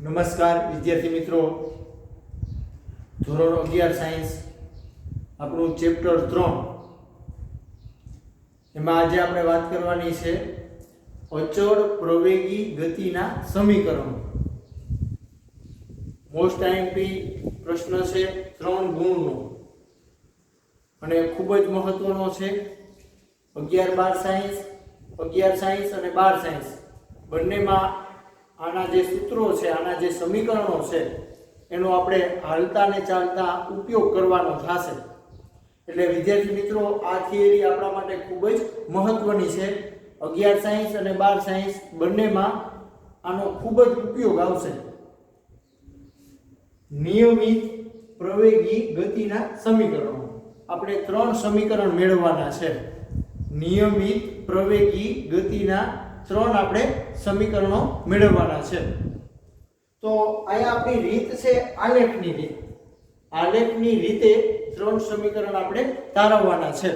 નમસ્કાર વિદ્યાર્થી મિત્રો, ધોરણ 11 સાયન્સ આપણું ચેપ્ટર 3 એમાં આજે આપણે વાત કરવાની છે અચળ પ્રવેગી ગતિના સમીકરણો. મોસ્ટ આઈએમપી પ્રશ્ન છે 3 ગુણનો અને ખૂબ જ મહત્વનો છે. 11-12 સાયન્સ, 11 સાયન્સ અને 12 સાયન્સ બંનેમાં આના જે સૂત્રો છે, આના જે સમીકરણો છે એનો આપણે હાલતા ને ચાલતા ઉપયોગ કરવાનો થશે. એટલે વિદ્યાર્થી મિત્રો, આ થિયરી આપણા માટે ખૂબ જ મહત્વની છે. 11 સાયન્સ અને 12 સાયન્સ બંનેમાં આનો ખૂબ જ ઉપયોગ આવશે. નિયમિત પ્રવેગી ગતિના સમીકરણો આપણે 3 સમીકરણ મેળવવાના છે. નિયમિત પ્રવેગી ગતિના 3 આપણે સમીકરણો મેળવવાના છે. તો અહીંયા આપણી રીત છે આલેખની રીત. આલેખની રીતે 3 સમીકરણ આપણે તારવવાના છે.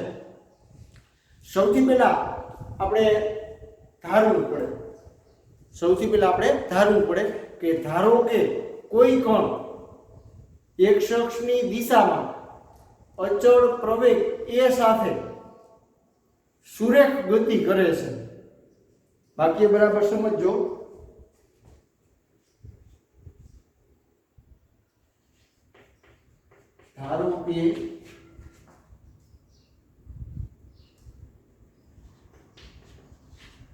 સૌથી પહેલા આપણે ધારવું પડે કે ધારો કે કોઈ કણ એક અક્ષની દિશામાં અચળ પ્રવેગ a સાથે સુરેખ ગતિ કરે છે. બાકી બરાબર સમજો. ધારો કે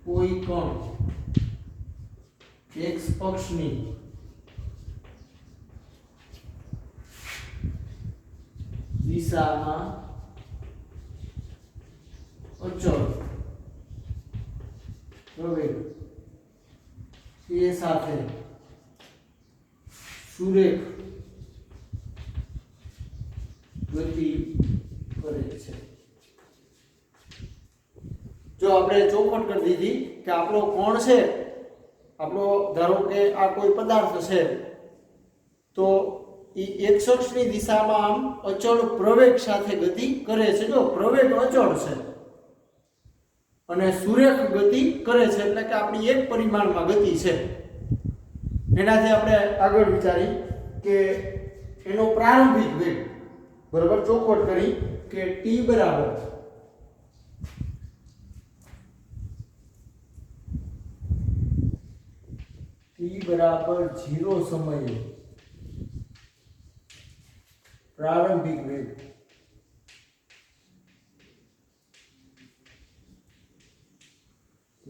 કોઈ કણ x અક્ષની દિશામાં અચળ પ્રવેગ એ સાથે સુરેખ ગતિ કરે છે. જો આપણે ચોખવટ કરી દીધી કે આપણો કોણ છે, આપણો ધારો કે આ કોઈ પદાર્થ છે તો એ x અક્ષની દિશામાં આમ અચળ પ્રવેગ સાથે ગતિ કરે છે. જો પ્રવેગ અચળ છે અને સુરેખ ગતિ કરે છે એટલે કે આપણી એક પરિમાણમાં ગતિ છે. એનાથી આપણે આગળ વિચારી કે એનો પ્રારંભિક વેગ બરાબર ચોખવટ કરી કે t બરાબર t બરાબર 0 સમયે પ્રારંભિક વેગ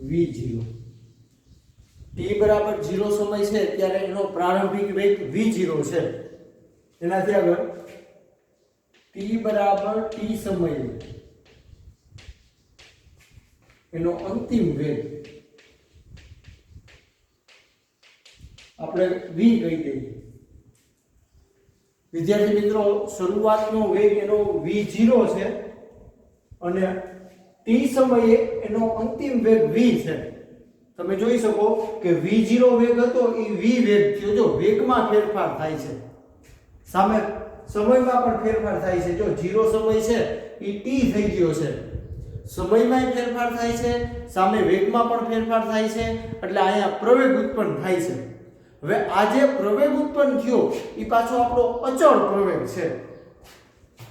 v0. t બરાબર 0 સમય છે ત્યારે એનો પ્રારંભિક વેગ v0 છે. એનાથી આગળ t બરાબર t સમયે એનો અંતિમ વેગ આપણે v કહી દઈએ. વિદ્યાર્થી મિત્રો, શરૂઆતનો વેગ એનો v0 છે અને t સમયે એનો અંતિમ વેગ v છે. તમે જોઈ શકો કે v0 વેગ હતો એ v વેગ થયો. જો વેગમાં ફેરફાર થાય છે, સામે સમયમાં પણ ફેરફાર થાય છે. જો 0 સમય છે એ t થઈ ગયો છે, સમયમાં ફેરફાર થાય છે, સામે વેગમાં પણ ફેરફાર થાય છે, એટલે અહીંયા પ્રવેગ ઉત્પન્ન થાય છે. હવે આ જે પ્રવેગ ઉત્પન્ન થયો એ પાછો આપણો અચળ પ્રવેગ છે.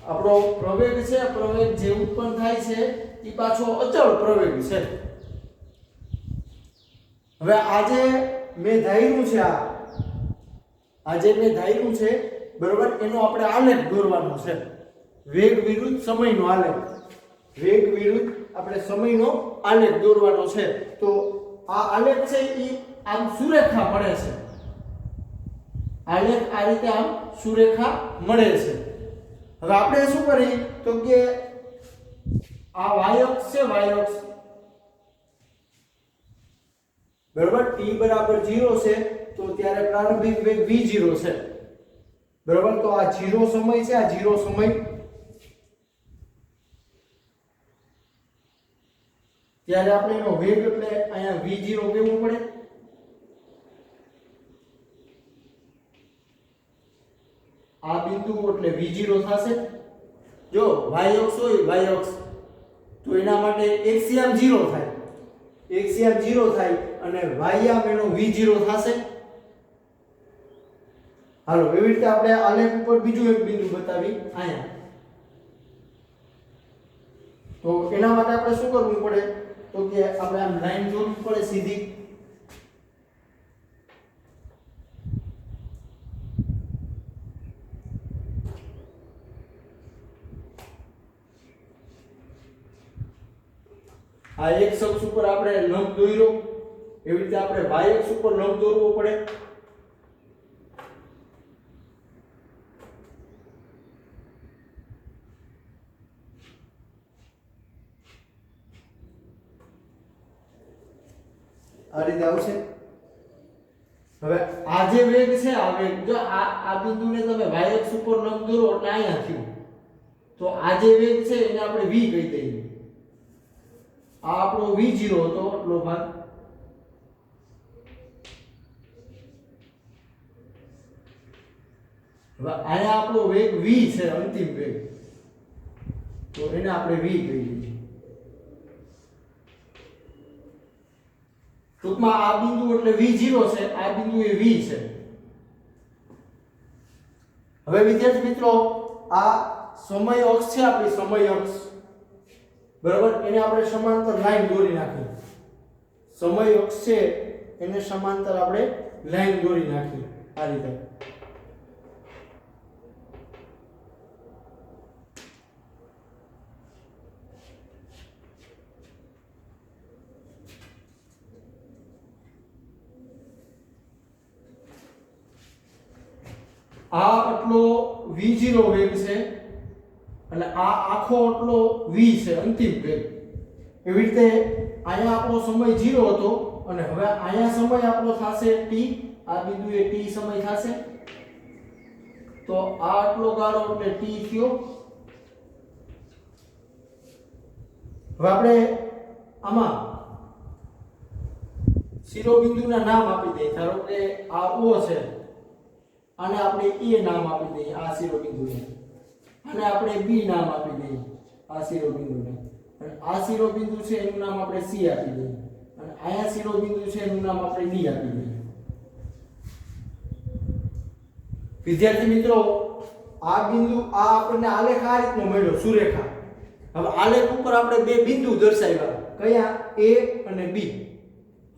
આપણો પ્રવેગ છે, પ્રવેગ જે ઉત્પન્ન થાય છે એ પાછો અચળ પ્રવેગ છે. હવે આજે મેં ધાર્યું છે બરોબર, એનો આપણે આલેખ દોરવાનો છે. વેગ વિરુદ્ધ સમયનો આલેખ. વેગ વિરુદ્ધ આપણે સમયનો આલેખ દોરવાનો છે. તો આ આલેખ છે એ આમ સુરેખા મળે છે. આલેખ આ રીતે આમ સુરેખા મળે છે. હવે આપણે શું કરીએ તો કે આ y અક્ષ છે, y અક્ષ બરાબર t બરાબર 0 છે તો ત્યારે પ્રારંભિક વેગ v0 છે બરાબર. તો આ 0 સમય છે, આ 0 સમય ત્યારે આપણે એનો વેગ એટલે અહીંયા v0 કેવું પડે, આ બિંદુ એટલે v0 થશે. જો y અક્ષ હોય, y અક્ષ તો એના માટે x આમ 0 થાય, x આમ 0 થાય અને y આમ એનો v0 થશે. હાલો એવી રીતે આપણે આલેખ ઉપર બીજું એક બિંદુ બતાવી અહીંયા. તો એના માટે આપણે શું કરવું પડે તો કે આપણે આમ લાઈન દોરવી પડે સીધી. આ x અક્ષ ઉપર આપણે લંબ દોર્યો એવી રીતે આપણે y અક્ષ ઉપર લંબ દોરવો પડે. આ રીતે આવશે. હવે આ જે વેગ છે આ વેગ જો આ બિંદુને તમે y અક્ષ ઉપર લંબ દોરો એટલે અહીંયા થયું. તો આ જે વેગ છે એને આપણે v કહી દઈએ. આ આપણો v0 હતો એટલો ભાગ. હવે આયા આપણો વેગ v છે અંતિમ વેગ. તો એને આપણે v કહી દઈએ. ટૂંકમાં આ બિંદુ એટલે v0 છે, આ બિંદુ એ v છે. હવે વિદ્યાર્થી મિત્રો આ સમય અક્ષ છે આપણી સમય અક્ષ બરાબર એને આપણે સમાંતર લાઈન દોરી નાખી. સમય અક્ષ છે એને સમાંતર આપણે લાઈન દોરી નાખી આ રીતે. આ આટલો v0 વેગ છે અને આ આખો આટલો v છે અંતિમ વેગ. એવી રીતે અહીંયા આપણો સમય 0 હતો અને હવે અહીંયા સમય આપણો થશે t. આ બિંદુએ t સમય થશે. તો આ આટલો ગાળો એટલે t થયો. હવે આપણે આમાં શિરોબિંદુના નામ આપી દઈએ. ધારો કે આ o છે આને આપણે a નામ આપી દઈએ આ શિરોબિંદુને. આને આપણે b નામ આપી દઈએ આ શિરોબિંદુને. અને આ શિરોબિંદુ છે એનું નામ આપણે c આપી દઈએ. અને આયા શિરોબિંદુ છે એનું નામ આપણે d આપી દઈએ. વિદ્યાર્થી મિત્રો આ બિંદુ આ આપણને આલેખ આ રીતનો મળ્યો સુરેખા. હવે આલેખ ઉપર આપણે બે બિંદુ દર્શાવ્યા કયા a અને b.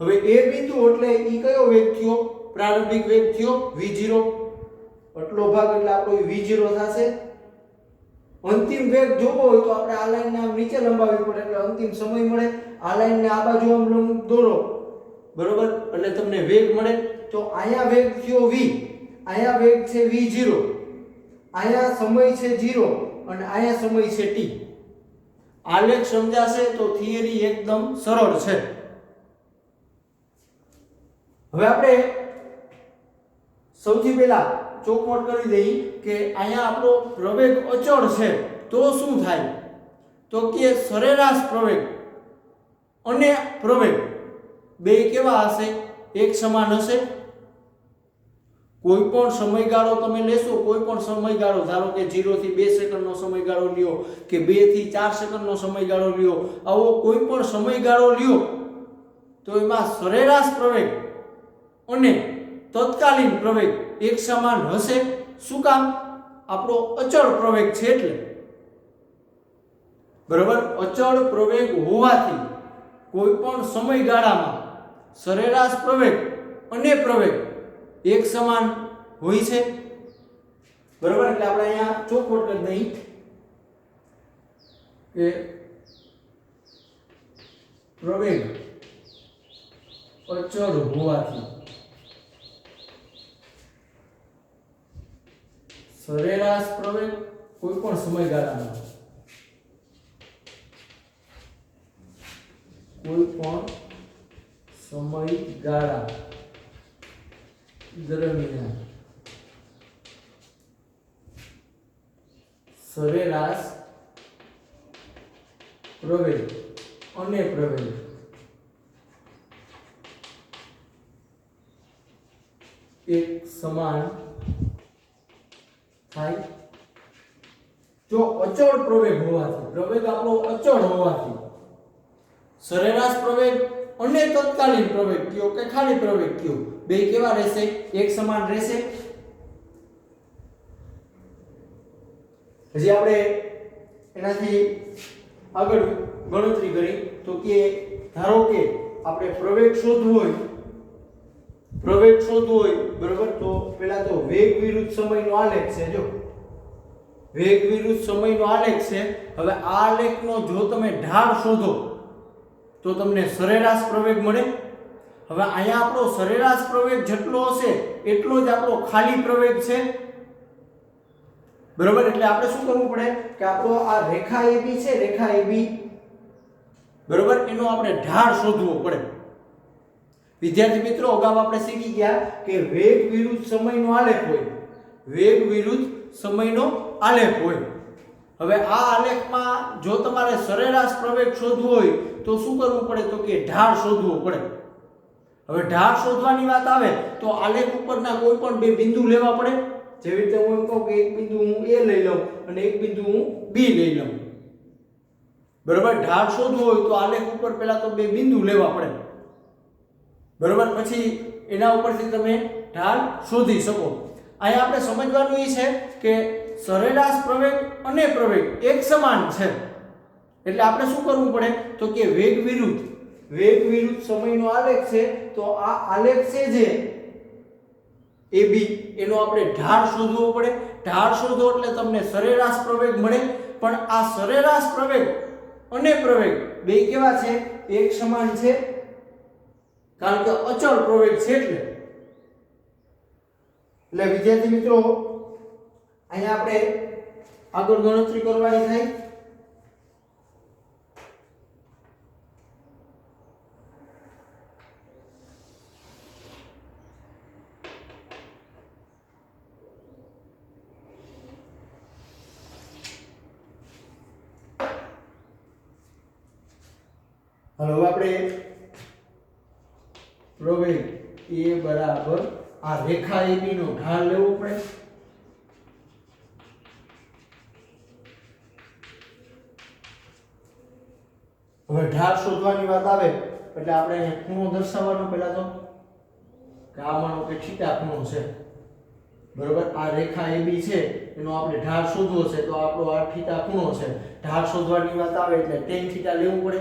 હવે a બિંદુ એટલે ઈ કયો વેગ થયો? પ્રારંભિક વેગ થયો v0. આટલો ભાગ એટલે આપણો v0 થશે. અંતિમ વેગ જોવો હોય તો આપણે આ લાઈનને આમ નીચે લંબાવવી પડે એટલે અંતિમ સમય મળે. આ લાઈનને આ બાજુ આમ લંબ દોરો બરોબર એટલે તમને વેગ મળે. તો અહીંયા વેગ થયો v, અહીંયા વેગ છે v0, અહીંયા સમય છે 0 અને અહીંયા સમય છે t. આલેખ સમજાશે તો થિયરી એકદમ સરળ છે. હવે આપણે સૌથી પહેલા ચોખવટ કરી દઈએ કે અહીંયા આપણો પ્રવેગ અચળ છે તો શું થાય? તો કે સરેરાશ પ્રવેગ અને પ્રવેગ બે કેવા હશે? એક સમાન હશે. કોઈ પણ સમયગાળો તમે લેશો, કોઈ પણ સમયગાળો ધારો કે 0 થી 2 સેકન્ડનો સમયગાળો લ્યો કે 2 થી 4 સેકન્ડનો સમયગાળો લ્યો, આવો કોઈ પણ સમયગાળો લ્યો તો એમાં સરેરાશ પ્રવેગ અને તત્કાલીન પ્રવેગ એક સમાન હશે. શું કામ? આપણો અચળ પ્રવેગ છે એટલે. બરાબર, અચળ પ્રવેગ હોવાથી કોઈ પણ સમયગાળામાં સરેરાશ પ્રવેગ અને પ્રવેગ એક સમાન હોય છે. બરાબર, એટલે આપણે અહીંયા ચોખવટ કરી દઈએ કે પ્રવેગ અચળ હોવાથી સરેરાશ પ્રવેગ કોઈ પણ સમયગાળામાં દરમિયાન સરેરાશ પ્રવેગ અને પ્રવેગ એક સમાન થાય. જો અચળ પ્રવેગ હોવાથી, પ્રવેગ આપણો અચળ હોવાથી સરેરાશ પ્રવેગ અને તત્કાલીન પ્રવેગ કયો કે ખાલી પ્રવેગ કયો બે કેવા રહેશે? એક સમાન રહેશે. હજી આપણે એનાથી આગળ ગણતરી કરી તો કે ધારો કે આપણે પ્રવેગ શોધવો હોય બરાબર, તો પહેલા તો વેગ વિરુદ્ધ સમયનો આલેખ છે. જો વેગ વિરુદ્ધ સમયનો આલેખ છે. હવે આ આલેખનો જો તમે ઢાળ શોધો તો તમને સરેરાશ પ્રવેગ મળે. હવે અહીંયા આપણો સરેરાશ પ્રવેગ જેટલો હશે એટલો જ આપણો ખાલી પ્રવેગ છે બરાબર. એટલે આપણે શું કરવું પડે કે આપણો આ રેખા AB છે, રેખા AB બરાબર, એનો આપણે ઢાળ શોધવો પડે. વિદ્યાર્થી મિત્રો, અગાઉ આપણે શીખી ગયા કે વેગ વિરુદ્ધ સમયનો આલેખ હોય, વેગ વિરુદ્ધ સમયનો આલેખ હોય. હવે આ આલેખમાં જો તમારે સરેરાશ પ્રવેગ શોધવો હોય તો શું કરવું પડે તો કે ઢાળ શોધવો પડે. હવે ઢાળ શોધવાની વાત આવે તો આલેખ ઉપરના કોઈ પણ બે બિંદુ લેવા પડે. જેવી રીતે હું એમ કહું કે એક બિંદુ હું A લઈ લઉં અને એક બિંદુ હું B લઈ લઉં બરાબર. ઢાળ શોધવો હોય તો આલેખ ઉપર પહેલા તો બે બિંદુ લેવા પડે બરાબર, પછી એના ઉપરથી તમે ઢાળ શોધી શકો. અહીંયા આપણે સમજવાનું એ છે કે સરેરાશ પ્રવેગ અને પ્રવેગ એક સમાન છે. એટલે આપણે શું કરવું પડે તો કે વેગ વિરુદ્ધ સમયનો આલેખ છે. તો આ આલેખ છે જે AB એનો આપણે ઢાળ શોધવો પડે. ઢાળ શોધો એટલે તમને સરેરાશ પ્રવેગ મળે. પણ આ સરેરાશ પ્રવેગ અને પ્રવેગ બે કેવા છે? એક સમાન છે, કારણ કે અચળ પ્રવેગ છે. એટલે વિદ્યાર્થી મિત્રો, અહીંયા આપણે આગળ ગણતરી કરવાની થાય. હવે આપણે પ્રવેગ A બરાબર આ રેખા AB નો ઢાળ લેવો પડે. હવે ઢાળ શોધવાની વાત આવે એટલે આપણે ખૂણો દર્શાવવાનો પહેલા તો કે આ માનો કે થીટા ખૂણો છે બરોબર. આ રેખા AB છે એનો આપણે ઢાળ શોધવો છે તો આપણો આ થીટા ખૂણો છે. ઢાળ શોધવાની વાત આવે એટલે tan થીટા લેવું પડે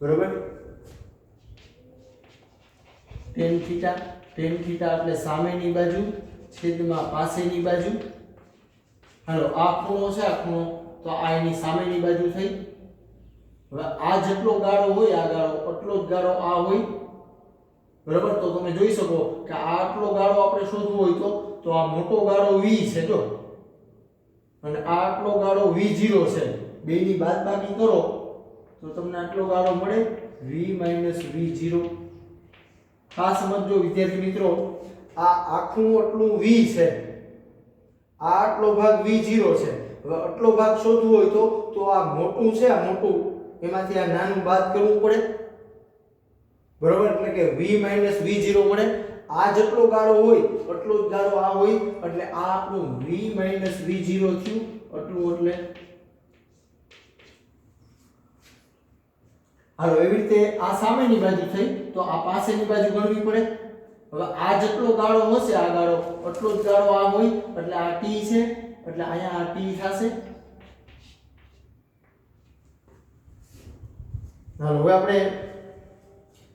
બરોબર. tan થીટા એટલે સામેની બાજુ છેદમાં પાસેની બાજુ. હાલો, આ ખૂણો છે, આ ખૂણો તો આ એની સામેની બાજુ થઈ. હવે આ જેટલો ગાળો હોય, આ ગાળો એટલો જ ગાળો આ હોય બરોબર. તો તમે જોઈ શકો કે આ આટલો ગાળો આપણે શોધવો હોય તો આ મોટો ગાળો V છે જો, અને આ આટલો ગાળો V0 છે. બેની બાદબાકી કરો તો તમને આટલો ગાળો મળે V V0. ખાસ સમજો વિદ્યાર્થી મિત્રો, આ આખું આટલું V છે, આ આટલો ભાગ V0 છે. હવે આટલો ભાગ શોધવો હોય તો આ મોટું છે, આ મોટું એમાંથી આ નાનું બાદ કરવું પડે બરોબર. એટલે કે V V0 મળે. આ જેટલો ગાળો હોય એટલો જ ગાળો આ હોય, એટલે આ આપણું V V0 થયું આટલું. એટલે હાલો, એવી રીતે આ સામેની બાજુ થઈ તો આ પાસેની બાજુ ગણવી પડે. હવે આ જેટલો ગાળો હશે, આ ગાળો એટલો જ ગાળો આ હોય, એટલે આ T છે, એટલે અહીંયા આ T થશે. હાલો, હવે આપણે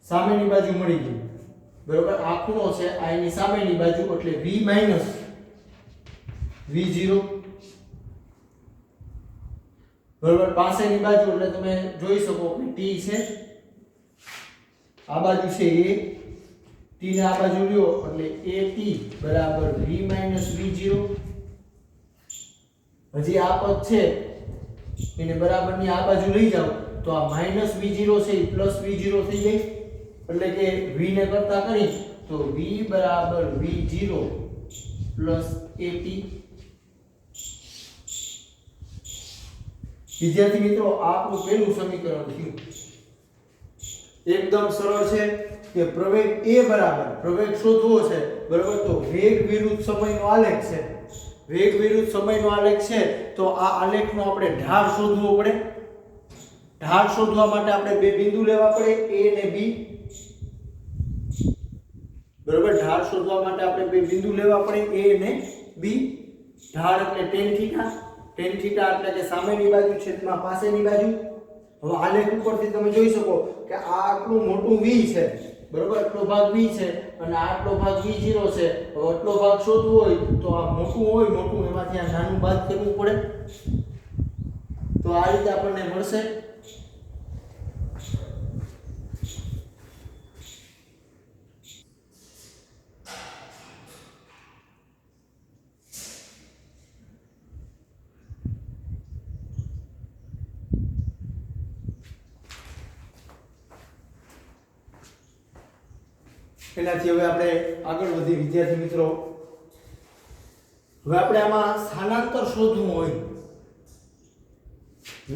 સામેની બાજુ મળી ગઈ બરોબર. આ ખૂણો છે, આ એની સામેની બાજુ એટલે V V0 બરોબર. પાસેની બાજુ એટલે તમે જોઈ શકો કે T છે, આ બાજુ છે A, T ને આ બાજુ લ્યો એટલે AT બરાબર V V0. હજી આ પદ છે એને બરાબરની આ બાજુ લઈ જાઓ તો આ -V0 છે એ +V0 થઈ જાય. એટલે કે V ને કરતા કરી તો V બરાબર V0 AT. વિદ્યાર્થી મિત્રો, આ આપણું પહેલું સમીકરણ થયું. એકદમ સરળ છે કે પ્રવેગ A બરાબર, પ્રવેગ શોધવો છે બરાબર, તો વેગ વિરુદ્ધ સમયનો આલેખ છે. વેગ વિરુદ્ધ સમયનો આલેખ છે તો આ આલેખનો આપણે ઢાળ શોધવો પડે. ઢાળ શોધવા માટે આપણે બે બિંદુ લેવા પડે, A અને B બરાબર. ઢાળ શોધવા માટે આપણે બે બિંદુ લેવા પડે, A અને B. ઢાળ એટલે tan થીટા tan થીટા એટલે કે સામેની બાજુ છેદમાં પાસેની બાજુ. હવે આલેખ ઉપરથી તમે જોઈ શકો કે આ આટલું મોટું v છે, બરોબર, આટલો ભાગ v છે અને આટલો ભાગ v0 છે. હવે આટલો ભાગ શોધવો હોય તો આ મોટું હોય, મોટું એમાંથી આ નાનું બાદ કરવું પડે. તો આ રીતે આપણને મળશે. એનાથી હવે આપણે આગળ વધી વિદ્યાર્થી મિત્રો. હવે આપણે આમાં સ્થાનાંતર શોધવું હોય,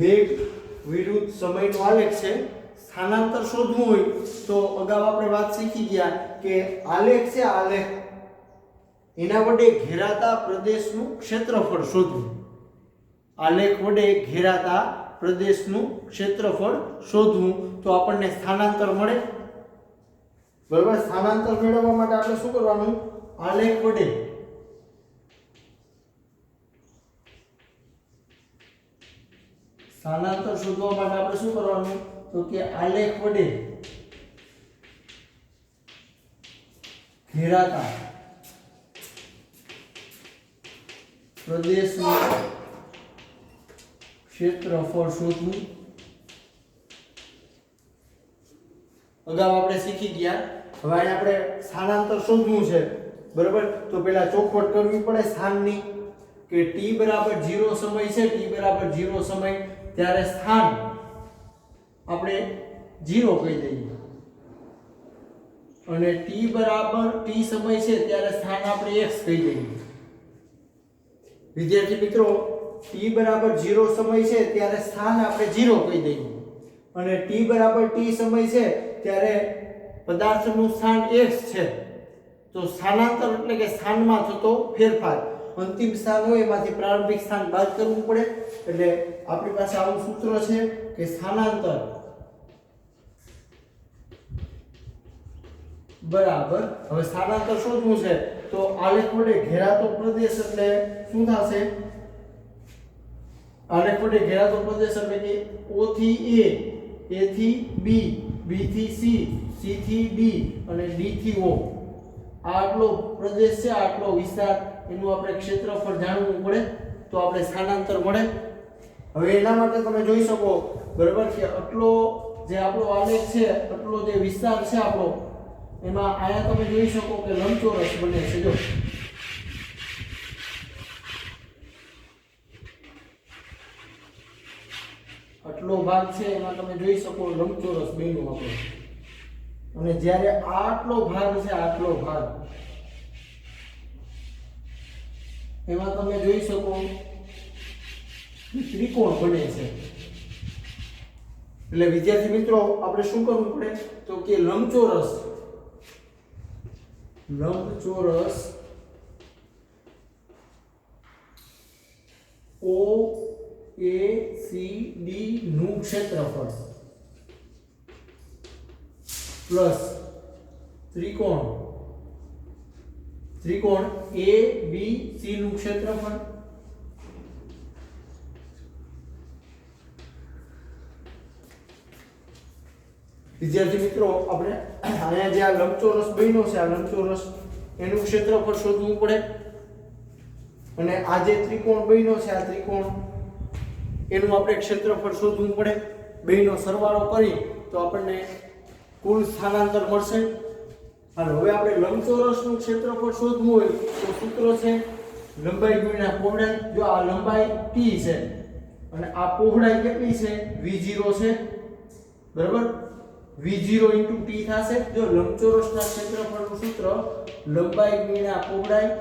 વેગ વિરુદ્ધ સમયનો આલેખ છે, સ્થાનાંતર શોધવું હોય તો અગાઉ આપણે વાત શીખી ગયા કે આલેખ છે, આલેખ એના વડે ઘેરાતા પ્રદેશનું ક્ષેત્રફળ શોધવું. આલેખ વડે ઘેરાતા પ્રદેશનું ક્ષેત્રફળ શોધવું તો આપણને સ્થાનાંતર મળે. બરાબર, સ્થાનાંતર મેળવવા માટે આપણે શું કરવાનું? આલેખ વડે સ્થાનાંતર શોધવા માટે આપણે શું કરવાનું? તો કે આલેખ વડે ઘેરાતા પ્રદેશનું ક્ષેત્રફળ શોધવું. અગાઉ આપણે શીખી ગયા. હવે અહીંયા આપણે સ્થાનાંતર શોધવું છે, બરાબર. તો પહેલા ચોખવટ કરવી પડે સ્થાનની કે t બરાબર 0 સમય છે, t બરાબર 0 સમય ત્યારે સ્થાન આપણે 0 કહી દઈએ અને t બરાબર t સમય છે ત્યારે સ્થાન આપણે x કહી દઈએ. વિદ્યાર્થી મિત્રો, t બરાબર 0 સમય છે ત્યારે સ્થાન આપણે 0 કહી દઈએ અને t બરાબર t સમય છે ત્યારે પદાર્થનું સ્થાન x છે. તો સ્થાનાંતર એટલે કે સ્થાનમાં થતો ફેરફાર. અંતિમ સ્થાન હોય એમાંથી પ્રારંભિક સ્થાન બાદ કરવું પડે. એટલે આપણી પાસે આવું સૂત્ર છે કે સ્થાનાંતર બરાબર. હવે સ્થાનાંતર શોધવું છે તો આલેખ વડે ઘેરાતો પ્રદેશ એટલે શું થશે? આલેખ વડે ઘેરાતો પ્રદેશ એટલે કે O થી A, A થી B, B થી C, C થી D અને D થી O. આટલો પ્રદેશ છે, આટલો વિસ્તાર, એનું આપણે ક્ષેત્રફળ જાણવું પડે તો આપણે સ્થાનાંતર મળે. હવે એના માટે તમે જોઈ શકો, બરાબર, કે આટલો જે આપણો આલેખ છે, આટલો જે વિસ્તાર છે આપણો, એમાં આયા તમે જોઈ શકો કે લંબચોરસ બને છે. જો આટલો ભાગ છે એમાં તમે જોઈ શકો લંબચોરસ બન્યું આપણો. અને જ્યારે આટલો ભાગ છે, આટલો ભાગ, એમાં તમે જોઈ શકો ત્રિકોણ બને છે. એટલે વિદ્યાર્થી મિત્રો, આપણે શું કરવું પડે? તો કે લંબચોરસ OACD નું ક્ષેત્રફળ પ્લસ ત્રિકોણ ABC નું ક્ષેત્રફળ વિદ્યાર્થી મિત્રો, આપણે અહીંયા જે આ લંબચોરસ બન્યો છે, આ લંબચોરસ એનું ક્ષેત્રફળ શોધવું પડે અને આ જે ત્રિકોણ બન્યો છે, આ ત્રિકોણ એનું આપણે ક્ષેત્રફળ શોધવું પડે. બેનો સરવાળો કરી તો આપણને કુલ સ્થાનાંતર મળશે. હાલો, હવે આપણે લંબચોરસનું ક્ષેત્રફળ શોધવું હોય તો સૂત્ર છે લંબાઈ ગુણ્યા પહોળાઈ. જો આ લંબાઈ t છે અને આ પહોળાઈ કેટલી છે? v0 છે, બરાબર. v0 * t થશે. જો લંબચોરસના ક્ષેત્રફળનું સૂત્ર લંબાઈ ગુણ્યા પહોળાઈ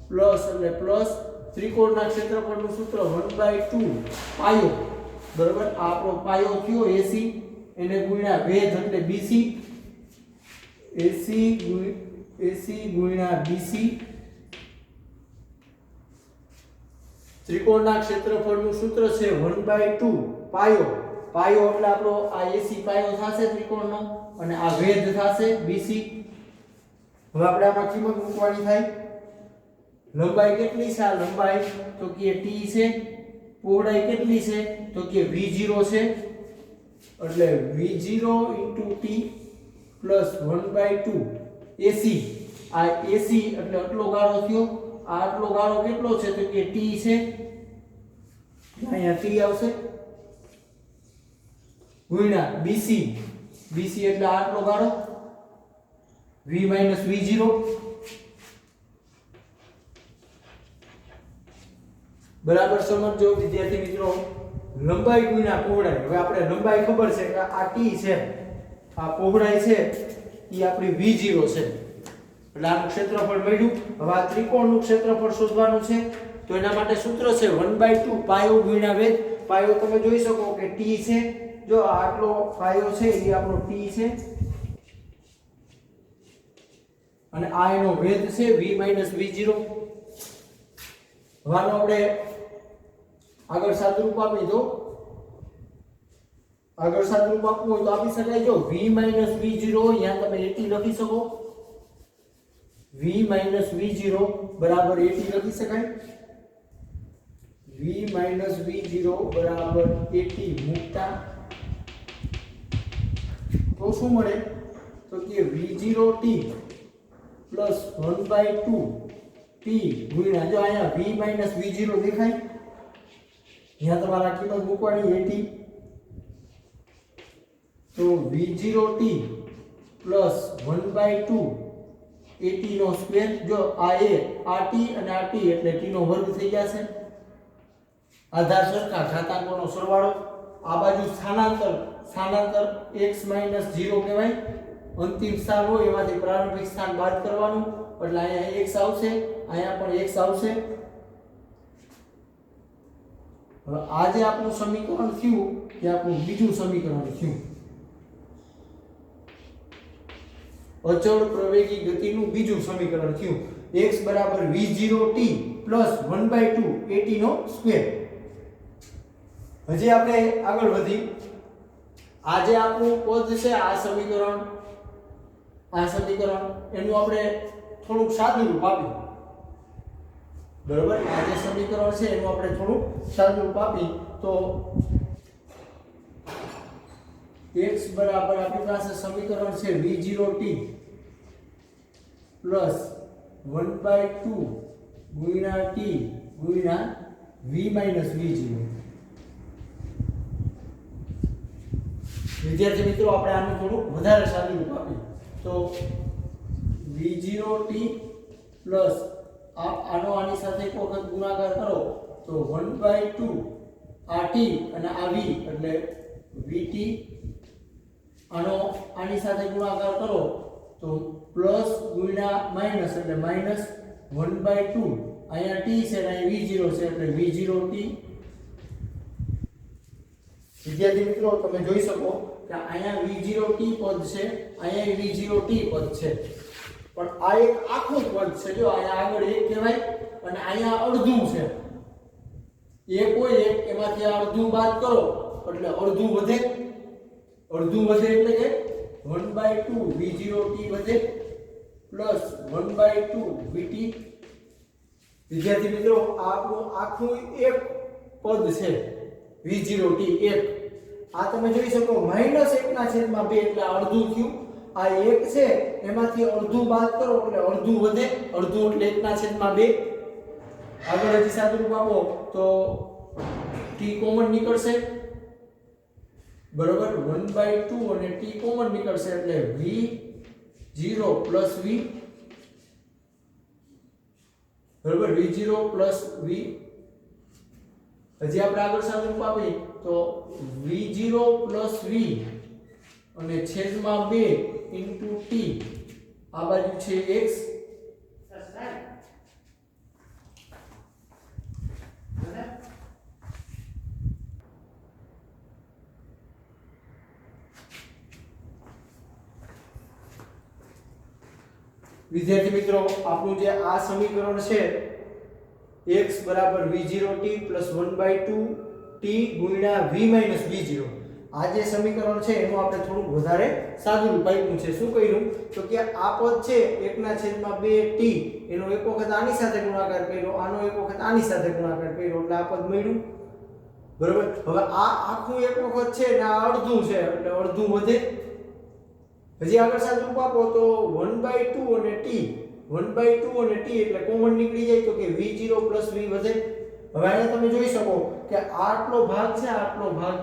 પ્લસ એટલે પ્લસ ત્રિકોણના ક્ષેત્રફળનું સૂત્ર 1/2 પાયો, બરાબર. આ આપણો પાયો થયો AC, એને ગુણ્યા વેધ એટલે BC, AC ગુણ્યા BC. ત્રિકોણના ક્ષેત્રફળનું સૂત્ર છે 1/2 પાયો. પાયો એટલે આપણો આ AC પાયો થશે ત્રિકોણનો અને આ વેધ થશે BC. હવે આપણે આમાં કિંમત મૂકવાની થાય. લંબાઈ કેટલી છે? આ લંબાઈ તો કે t છે, પહોળાઈ કેટલી છે? તો કે v0 છે, એટલે v0 t પ્લસ 1/2 AC. આ AC એટલે આટલો ગાળો થયો. આ આટલો ગાળો કેટલો છે? તો કે t છે, અહીંયા t આવશે, ગુણ્યા BC. BC એટલે આટલો ગાળો, v v0. બરાબર સમજો વિદ્યાર્થી મિત્રો, લંબાઈ ગુણ્યા પહોળાઈ. હવે આપણે લંબાઈ ખબર છે કે આ t છે, આ પહોળાઈ છે એ આપણી v0 છે, એટલે આનું ક્ષેત્રફળ મળ્યું. હવે આ ત્રિકોણનું ક્ષેત્રફળ શોધવાનું છે, તો એના માટે સૂત્ર છે 1/2 પાયો ગુણ્યા વેધ. પાયો તમે જોઈ શકો કે t છે, જો આટલો પાયો છે એ આપણો t છે, અને આ એનો વેધ છે v v0. હવે આપણે આગળ સાદુરૂપ આપી દો. આગળ સાદુરૂપ આપવું હોય તો આપી શકાય. જો v v0 અહીંયા તમે 80 લખી શકો, v v0 બરાબર 80 લખી શકાય. v v0 બરાબર 80 મૂકતા તો શું મળે? તો કે v0t પ્લસ 1/2 t ગુણ્યા, જો અહીંયા v v0 દેખાય, અહીંયા તમારે આ કિંમત મૂકવાની 80, તો v0t પ્લસ 1/2 80 નો સ્ક્વેર. જો આ a, આ t અને આ t એટલે t નો વર્ગ થઈ જશે. આધાર સરખા, ઘાતાંકોનો સરવાળો. આ બાજુ સ્થાનાંતર, સ્થાનાંતર x 0 કહેવાય. અંતિમ સ્થાન હોય એમાંથી પ્રારંભિક સ્થાન બાદ કરવાનું, એટલે અહીંયા x આવશે, અહીંયા પણ x આવશે. હવે આ જે આપણું સમીકરણ થયું એ આપણું બીજું સમીકરણ થયું, અચળ પ્રવેગી ગતિનું બીજું સમીકરણ થયું. x બરાબર v0t પ્લસ 1/2 80 નો સ્ક્વેર. હજી આપણે આગળ વધી, આ જે આપણું પદ છે, આ સમીકરણ એનું આપણે થોડુંક સાદું રૂપ આપ્યું. બરોબર, આ જે સમીકરણ છે એનું આપણે થોડુંક સાદું રૂપ આપી તો x બરાબર આપણી પાસે સમીકરણ છે v0t પ્લસ 1/2 ગુણ્યા t ગુણ્યા v v0. વિદ્યાર્થી મિત્રો, આપણે આનું થોડું વધારે સાદું રૂપ આપીએ તો v0t પ્લસ આનો આની સાથે એક વખત ગુણાકાર કરો તો 1/2 આ t અને આ v એટલે vt. આનો આની સાથે ગુણાકાર કરો તો પ્લસ ગુણ્યા માઈનસ એટલે માઈનસ 1/2. અહીંયા t છે અને અહીં v0 છે એટલે v0t. વિદ્યાર્થી મિત્રો, તમે જોઈ શકો કે અહીંયા v0t પદ છે, અહીંયા v0t પદ છે, પણ આ એક આખું પદ છે. જો અહીંયા આગળ એક કહેવાય અને અહીંયા અડધું છે. એક હોય એક, એમાંથી આ અડધું બાદ કરો એટલે અડધું વધે. અડધું વધે એટલે કે 1/2 v0t વધે પ્લસ 1/2 vt. વિદ્યાર્થી મિત્રો, આ આપણું આખું એક પદ છે v0t એક. આ તમે જોઈ શકો -1/2 એટલે અડધું થયું. આ એક છે એમાંથી અડધું બાદ કરો એટલે અડધું વધે, અડધું એટલે 1/2. આગળ હજી સાદું રૂપ આપો તો t કોમન નીકળશે, બરોબર, 1/2 અને t કોમન નીકળશે એટલે v0 પ્લસ v, બરોબર, v0 પ્લસ v. હજી આપણે આગળ સાદું રૂપ આપીએ તો v0 પ્લસ v અને છેદમાં 2 ઇન્ટુ t. આ બાજુ છે x, વિદ્યાર્થી મિત્રો, આપણું જે આ સમીકરણ છે x બરાબર v0t પ્લસ 1/2 t ગુણ્યા v v0, આ જે સમીકરણ છે એનું આપણે થોડું વધારે સાદું રૂપ આપ્યું છે. શું કર્યું તો કે આ પદ છે 1/2t એનો એક વખત આની સાથે ગુણાકાર કર્યો, આનો એક વખત આની સાથે ગુણાકાર કર્યો એટલે આ પદ મળ્યું. બરોબર. હવે આ આખું એક વખત છે ને આ અડધું છે એટલે અડધું વધે. હજી આગળ સાદું રૂપ આપો તો 1/2 અને t 1/2 અને t એટલે કોમન નીકળી જાય તો કે v0 + v વધે. હવે અહીંયા તમે જોઈ શકો કે આટલો ભાગ છે, આટલો ભાગ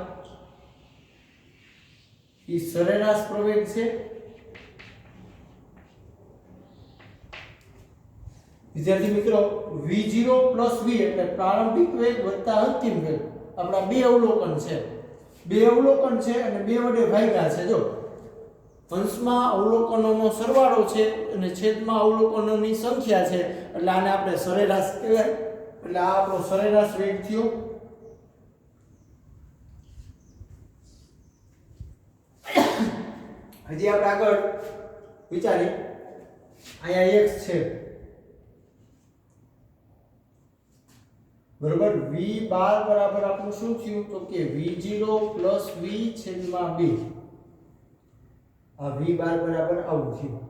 ઈ સરેરાશ પ્રવેગ છે. વિદ્યાર્થી મિત્રો v0 + v એટલે પ્રારંભિક વેગ વત્તા અંતિમ વેગ. આપણા બે અવલોકન છે, અને બે વડે ભાગ્યા છે. જો અંશમાં અવલોકનોનો સરવાળો છે અને છેદમાં અવલોકનોની સંખ્યા છે એટલે આને આપણે સરેરાશ કહેવાય. એટલે આ આપણો સરેરાશ વેગ થયો. હજી આપણે આગળ વિચારી, અહીંયા x છે બરોબર. v12 બરાબર આપણું શું થયું તો કે v0 + v/2. આ v12 બરાબર આવું થયું.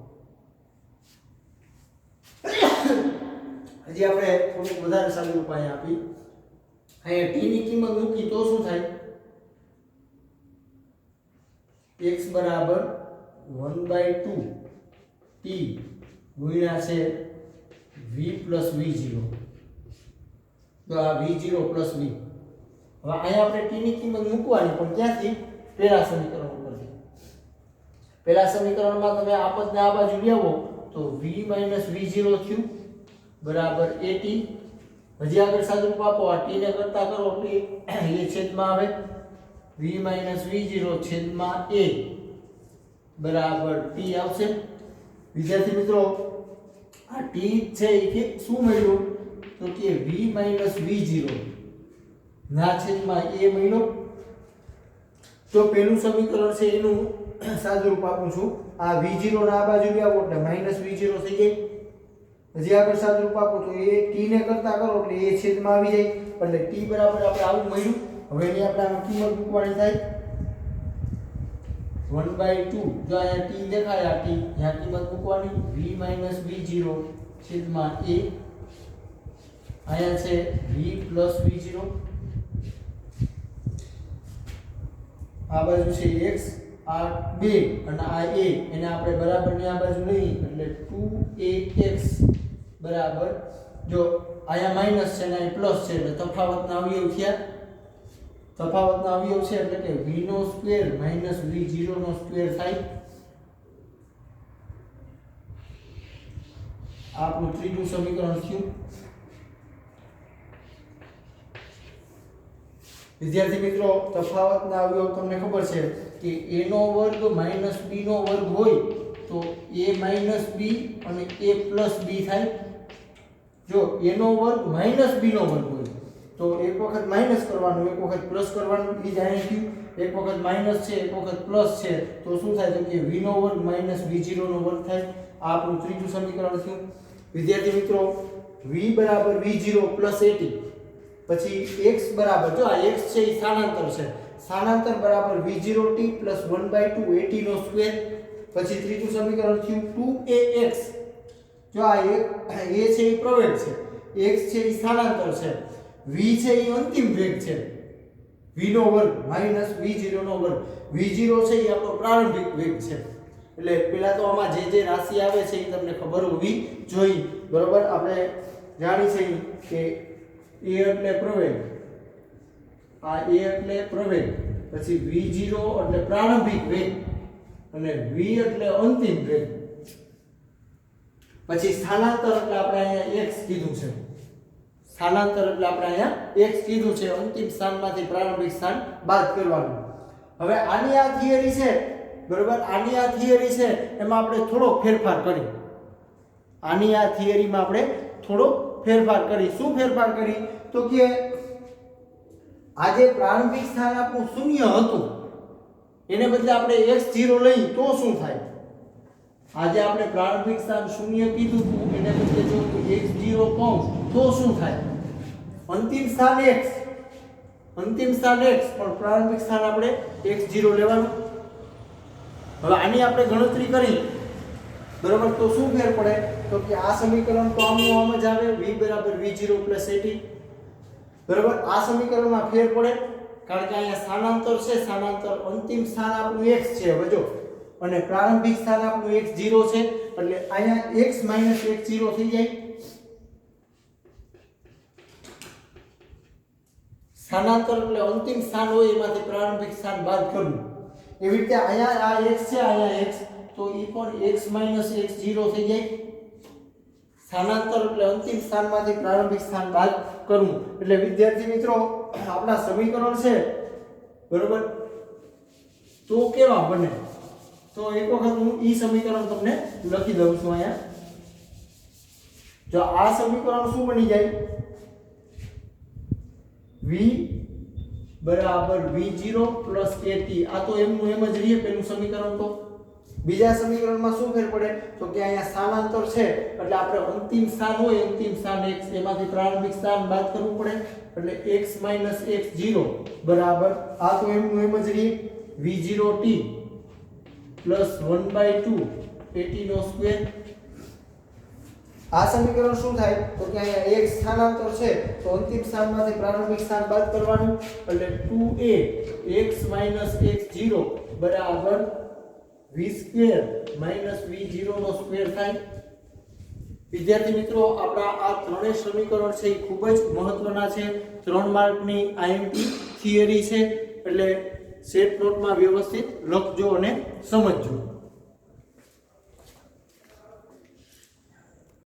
હજી આપણે થોડુંક વધારે સાદું રૂપ અહીંયા આપી. અહીંયા t ની કિંમત મૂકી તો શું થાય? x બરાબર 1/2t ગુણ્યા છે v + v0. તો આ v0 + v. હવે અહીંયા આપણે t ની કિંમત મૂકવાની, પણ ક્યાંથી? પહેલા સમીકરણ ઉપરથી. પહેલા સમીકરણમાં તમે આ પદને આ બાજુ લેવો તો v - v0 થયું બરાબર at. હજી આગળ સાદું રૂપ આપો, આ t ને કરતા કરો એટલે એ છેદમાં આવે v - v0 છેદમાં a બરાબર t આવશે. વિદ્યાર્થી મિત્રો આ t છે એ શું મળ્યું તો કે v - v0 ના છેદમાં a મળ્યો. તો પહેલું સમીકરણ છે એનું સાદું રૂપ આપું છું. આ v0 ના આ બાજુ આવો એટલે -v0 થઈ જાય. હજી આગળ સાદું રૂપ આપો તો એ t ને કરતા કરો એટલે એ છેદમાં આવી જાય એટલે t બરાબર આપણે આવું મળ્યું. હવે એની આપણે આમાં કિંમત મૂકવાની થાય 1/2. જો અહીંયા t દેખાય, આ t અહીંયા કિંમત મૂકવાની v - v0 છેદમાં a. અહીંયા છે v + v0, આ બાજુ છે x, આ 2 અને આ a, એને આપણે બરાબરની આ બાજુ લઈ એટલે 2ax બરાબર. જો અહીંયા માઈનસ છે અને અહીં પ્લસ છે એટલે તફાવતના અવયવ થયા. તફાવતના અવયવ છે એટલે કે v² - v0² થાય. આપણું ત્રીજું સમીકરણ થયું. વિદ્યાર્થી મિત્રો તફાવતના અવયવ તમને ખબર છે કે a નો વર્ગ - b નો વર્ગ હોય તો a - b અને a + b થાય. જો a નો વર્ગ - b નો વર્ગ હોય તો એક વખત માઈનસ કરવાનું, એક વખત પ્લસ કરવાનું. એ જ અહીં થયું. એક વખત માઈનસ છે, એક વખત પ્લસ છે તો શું થાય તો કે v નો વર્ગ - v0 નો વર્ગ થાય. આ આપણું ત્રીજું સમીકરણ થયું. વિદ્યાર્થી મિત્રો v બરાબર v0 + at. પછી x બરાબર, જો આ x છે એ સ્થાનાંતર છે, સ્થાનાંતર બરાબર v0t + 1/2 at². પછી ત્રીજું સમીકરણ થયું 2ax. જો આ a છે એ પ્રવેગ છે, x છે એ સ્થાનાંતર છે, v છે એ અંતિમ વેગ છે, v નો વર્ગ - v0 નો વર્ગ. v0 છે એ આપણો પ્રારંભિક વેગ છે. એટલે પહેલા તો આમાં જે રાશિ આવે છે એ તમને ખબર હોવી જોઈએ. બરોબર. આપણે જાણી છે કે a એટલે પ્રવેગ, આ a એટલે પ્રવેગ, પછી v0 એટલે પ્રારંભિક વેગ અને v એટલે અંતિમ વેગ. પછી સ્થાનાંતર એટલે આપણે અહીંયા x કીધું છે. સ્થાનાંતર એટલે આપણે અહીંયા x કીધું છે. અંતિમ સ્થાનમાંથી પ્રારંભિક સ્થાન બાદ કરવાનું. હવે આની આ થિયરી છે બરોબર. આની આ થિયરી છે એમાં આપણે થોડો ફેરફાર કરી. આની આ થિયરીમાં આપણે થોડો ફેરફાર કરી. શું ફેરફાર કરી તો કે આ જે પ્રારંભિક સ્થાન આપણું શૂન્ય હતું એને બદલે આપણે x0 લઈ તો શું થાય? આજે આપણે પ્રારંભિક સ્થાન શૂન્ય કીધું હતું એને બદલે જો x0 કહું તો શું થાય? અંતિમ સ્થાન x અંતિમ સ્થાન x પણ પ્રારંભિક સ્થાન આપણે x0 લેવાનું. હવે આની આપણે ગણતરી કરી બરાબર, તો શું ફેર પડે? તો કે આ સમીકરણ તો આમનું આમ જ આવે, v બરાબર v0 + at. બરાબર, આ સમીકરણમાં ફેર પડે કારણ કે અહીંયા સ્થાનાંતર છે, સ્થાનાંતર અંતિમ સ્થાન આપણું x છે હવે જો, અને પ્રારંભિક સ્થાન આપણું x0 છે, એટલે અહીંયા x - x0 થઈ જાય. સ્થાનાંતર એટલે અંતિમ સ્થાન હોય એમાંથી પ્રારંભિક સ્થાન બાદ કરવું. એવી રીતે અહીંયા આ x છે, અહીંયા x, તો ઈ પણ x - x0 થઈ જાય. સ્થાનાંતર એટલે અંતિમ સ્થાનમાંથી પ્રારંભિક સ્થાન બાદ કરવું. એટલે વિદ્યાર્થી મિત્રો આપણા સમીકરણ છે બરોબર, તો કેવા બને? તો એક વખત હું ઈ સમીકરણ તમને લખી દઉં છું અહીંયા. જો આ સમીકરણ શું બની જાય? v બરાબર v0 + at. આ તો એમનું એમ જ રહીએ પેલું સમીકરણ. તો બીજા સમીકરણમાં શું ફેર પડે? તો કે અહીંયા સ્થાનાંતર છે એટલે આપણે અંતિમ સ્થાન હોય, અંતિમ સ્થાન x, એમાંથી પ્રારંભિક સ્થાન બાદ કરવું પડે, એટલે x - x0 બરાબર આ તો એમનું એમ જ રહીએ v0t + 1/2 at². આ સમીકરણ શું થાય? તો કે અહીંયા x સ્થાનાંતર છે તો અંતિમ સ્થાનમાંથી પ્રારંભિક સ્થાન બાદ કરવાનું, એટલે 2a x - x0 બરાબર v² - v0² થાય. વિદ્યાર્થી મિત્રો આપણા આ ત્રણેય સમીકરણ છે એ ખૂબ જ મહત્વના છે. 3 માર્કની IMP થિયરી છે, એટલે સેટ નોટમાં વ્યવસ્થિત લખજો અને સમજજો.